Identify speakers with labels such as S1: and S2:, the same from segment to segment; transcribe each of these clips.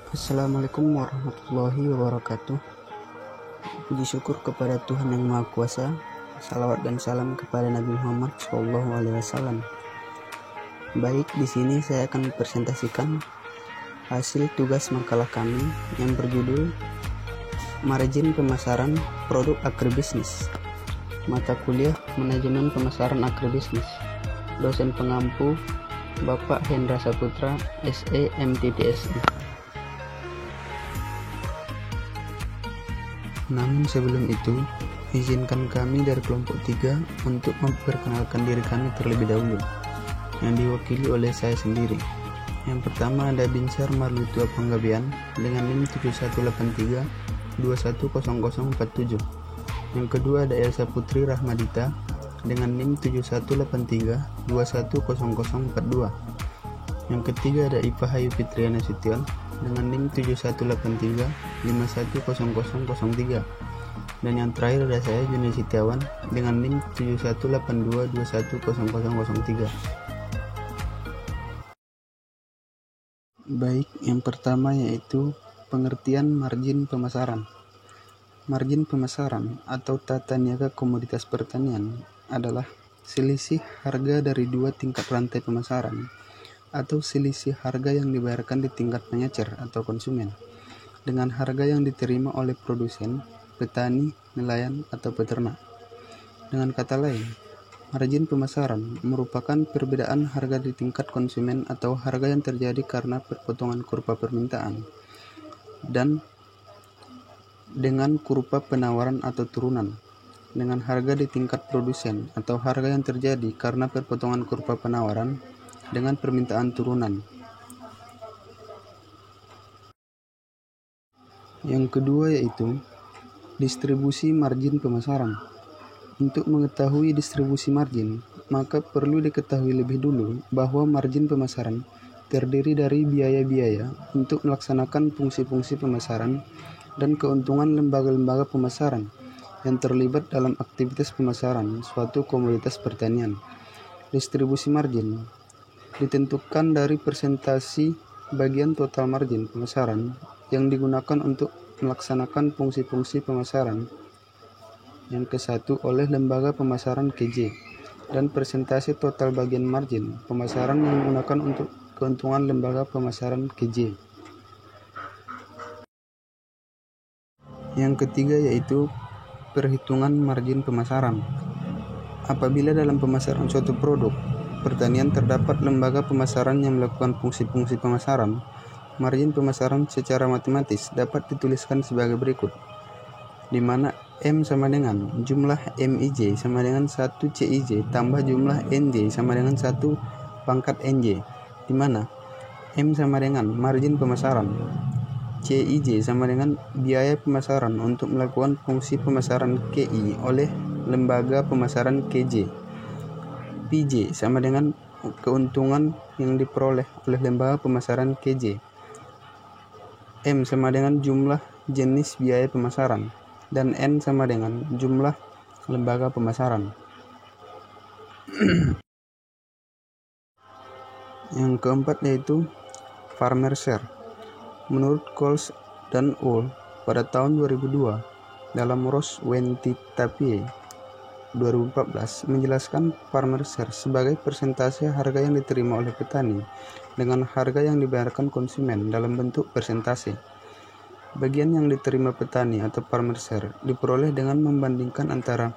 S1: Assalamualaikum warahmatullahi wabarakatuh. Puji syukur kepada Tuhan Yang Maha Kuasa. Salawat dan salam kepada Nabi Muhammad SAW. Baik, di sini saya akan presentasikan hasil tugas makalah kami yang berjudul Margin Pemasaran Produk Agribisnis. Mata kuliah Manajemen Pemasaran Agribisnis. Dosen pengampu Bapak Hendra Saputra, SE MTTSI. Namun sebelum itu, izinkan kami dari kelompok 3 untuk memperkenalkan diri kami terlebih dahulu, yang diwakili oleh saya sendiri. Yang pertama ada Binsar Marlutua Panggabean dengan NIM 7183210047. Yang kedua ada Elsa Putri Rahmadita dengan NIM 7183210042. Yang ketiga ada Ipa Hayu Fitriana Sution dengan NIM 7183510003. Dan yang terakhir ada saya Juni Setiawan dengan NIM 7182210003. Baik, yang pertama yaitu pengertian margin pemasaran. Margin pemasaran atau tata niaga komoditas pertanian adalah selisih harga dari dua tingkat rantai pemasaran atau selisih harga yang dibayarkan di tingkat pengecer atau konsumen dengan harga yang diterima oleh produsen, petani, nelayan, atau peternak. Dengan kata lain, margin pemasaran merupakan perbedaan harga di tingkat konsumen atau harga yang terjadi karena perpotongan kurva permintaan dan dengan kurva penawaran atau turunan dengan harga di tingkat produsen atau harga yang terjadi karena perpotongan kurva penawaran dengan permintaan turunan. Yang kedua yaitu distribusi margin pemasaran. Untuk mengetahui distribusi margin, maka perlu diketahui lebih dulu bahwa margin pemasaran terdiri dari biaya-biaya untuk melaksanakan fungsi-fungsi pemasaran dan keuntungan lembaga-lembaga pemasaran yang terlibat dalam aktivitas pemasaran suatu komoditas pertanian. Distribusi margin ditentukan dari persentasi bagian total margin pemasaran yang digunakan untuk melaksanakan fungsi-fungsi pemasaran yang ke-1 oleh lembaga pemasaran KJ dan persentase total bagian margin pemasaran yang digunakan untuk keuntungan lembaga pemasaran KJ. Yang ketiga yaitu perhitungan margin pemasaran. Apabila dalam pemasaran suatu produk pertanian terdapat lembaga pemasaran yang melakukan fungsi-fungsi pemasaran, margin pemasaran secara matematis dapat dituliskan sebagai berikut, di mana M sama dengan jumlah MIJ sama dengan 1 CIJ tambah jumlah NJ sama dengan 1 pangkat NJ, di mana M sama dengan margin pemasaran, CIJ sama dengan biaya pemasaran untuk melakukan fungsi pemasaran KI oleh lembaga pemasaran KJ, PJ sama dengan keuntungan yang diperoleh oleh lembaga pemasaran KJ, M sama dengan jumlah jenis biaya pemasaran, dan N sama dengan jumlah lembaga pemasaran. Yang keempat yaitu farmer share. Menurut Coles dan Uhl pada tahun 2002 dalam Ross Wenti Tapie 2014 menjelaskan farmer share sebagai persentase harga yang diterima oleh petani dengan harga yang dibayarkan konsumen dalam bentuk persentase. Bagian yang diterima petani atau farmer share diperoleh dengan membandingkan antara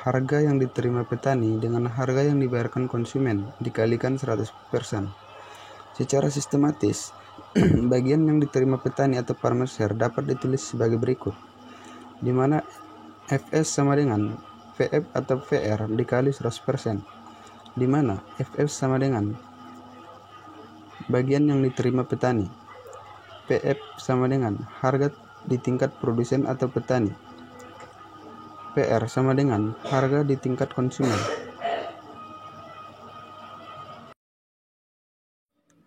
S1: harga yang diterima petani dengan harga yang dibayarkan konsumen dikalikan 100%. Secara sistematis, bagian yang diterima petani atau farmer share dapat ditulis sebagai berikut, di mana FS sama dengan VF atau VR dikali 100%, di mana FF sama dengan bagian yang diterima petani, PF sama dengan harga di tingkat produsen atau petani, PR sama dengan harga di tingkat konsumen.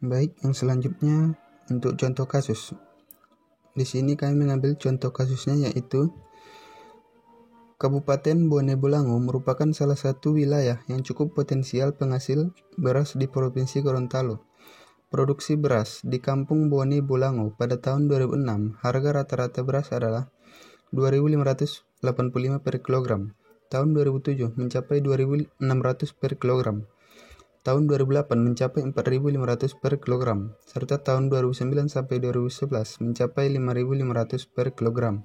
S1: Baik, yang selanjutnya untuk contoh kasus. Di sini kami mengambil contoh kasusnya yaitu Kabupaten Bone Bolango merupakan salah satu wilayah yang cukup potensial penghasil beras di Provinsi Gorontalo. Produksi beras di Kampung Bone Bolango pada tahun 2006, harga rata-rata beras adalah 2.585 per kilogram. Tahun 2007 mencapai 2.600 per kilogram. Tahun 2008 mencapai 4.500 per kilogram, serta tahun 2009 sampai 2011 mencapai 5.500 per kilogram.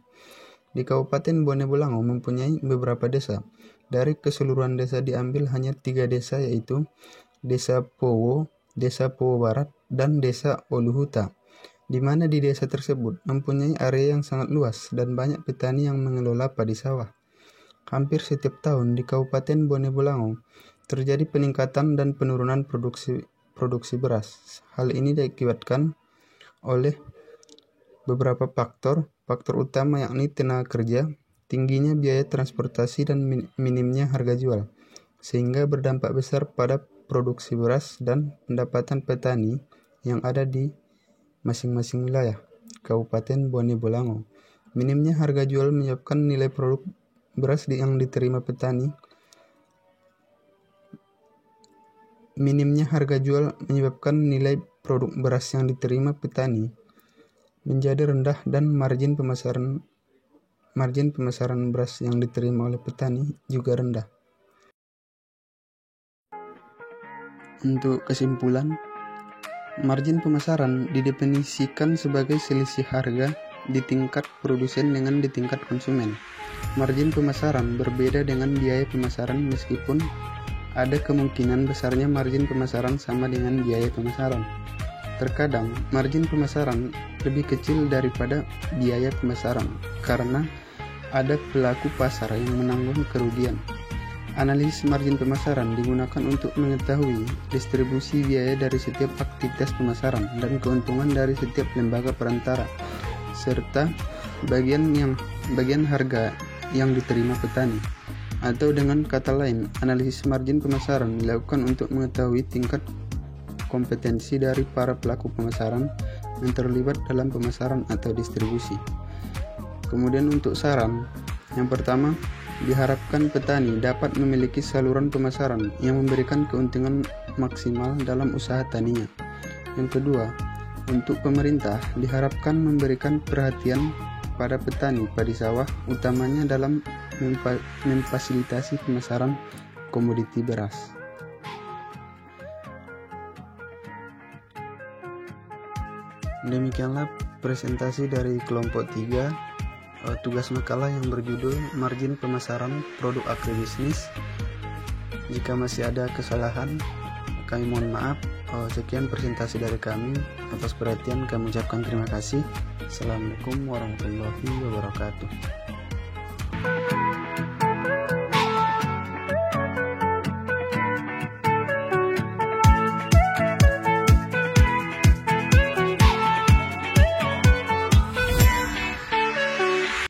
S1: Di Kabupaten Bone Bolango mempunyai beberapa desa. Dari keseluruhan desa diambil hanya 3 desa, yaitu Desa Powo, Desa Powo Barat, dan Desa Oluhuta, di mana di desa tersebut mempunyai area yang sangat luas dan banyak petani yang mengelola padi sawah. Hampir setiap tahun di Kabupaten Bone Bolango terjadi peningkatan dan penurunan produksi beras. Hal ini diakibatkan oleh beberapa faktor utama, yakni tenaga kerja, tingginya biaya transportasi, dan minimnya harga jual, sehingga berdampak besar pada produksi beras dan pendapatan petani yang ada di masing-masing wilayah Kabupaten Bone Bolango. Minimnya harga jual menyebabkan nilai produk beras yang diterima petani menjadi rendah dan margin pemasaran beras yang diterima oleh petani juga rendah. Untuk kesimpulan, margin pemasaran didefinisikan sebagai selisih harga di tingkat produsen dengan di tingkat konsumen. Margin pemasaran berbeda dengan biaya pemasaran, meskipun ada kemungkinan besarnya margin pemasaran sama dengan biaya pemasaran. Terkadang margin pemasaran lebih kecil daripada biaya pemasaran karena ada pelaku pasar yang menanggung kerugian. Analisis margin pemasaran digunakan untuk mengetahui distribusi biaya dari setiap aktivitas pemasaran dan keuntungan dari setiap lembaga perantara, serta bagian harga yang diterima petani. Atau dengan kata lain, analisis margin pemasaran dilakukan untuk mengetahui tingkat kompetensi dari para pelaku pemasaran yang terlibat dalam pemasaran atau distribusi. Kemudian untuk saran, yang pertama, diharapkan petani dapat memiliki saluran pemasaran yang memberikan keuntungan maksimal dalam usaha taninya. Yang kedua, untuk pemerintah diharapkan memberikan perhatian pada petani padi sawah, utamanya dalam memfasilitasi pemasaran komoditi beras. Demikianlah presentasi dari kelompok 3 tugas makalah yang berjudul Margin Pemasaran Produk Agribisnis. Jika masih ada kesalahan, kami mohon maaf. Sekian presentasi dari kami. Atas perhatian kami ucapkan terima kasih. Assalamualaikum warahmatullahi wabarakatuh.